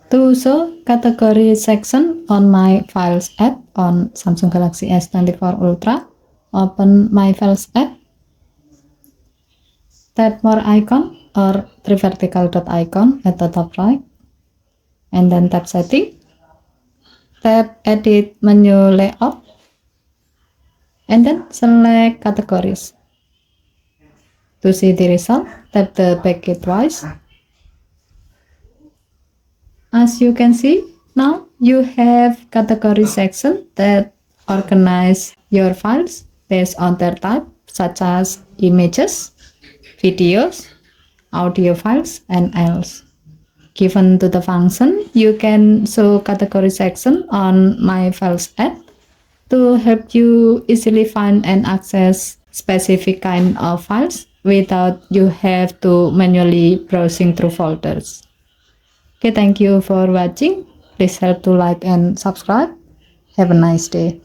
To show category section on my Files app on Samsung Galaxy S24 Ultra, open My Files app, tap More icon or three vertical dot icon at the top right, and then tap Setting, tap Edit Menu Layout, and then select Categories. To see the result, tap the back key twice. As you can see, now you have category section that organize your files based on their type, such as images, videos, audio files, and else. Given to the function, you can show category section on My Files app to help you easily find and access specific kind of files without you have to manually browsing through folders. Okay, thank you for watching. Please help to like and subscribe. Have a nice day.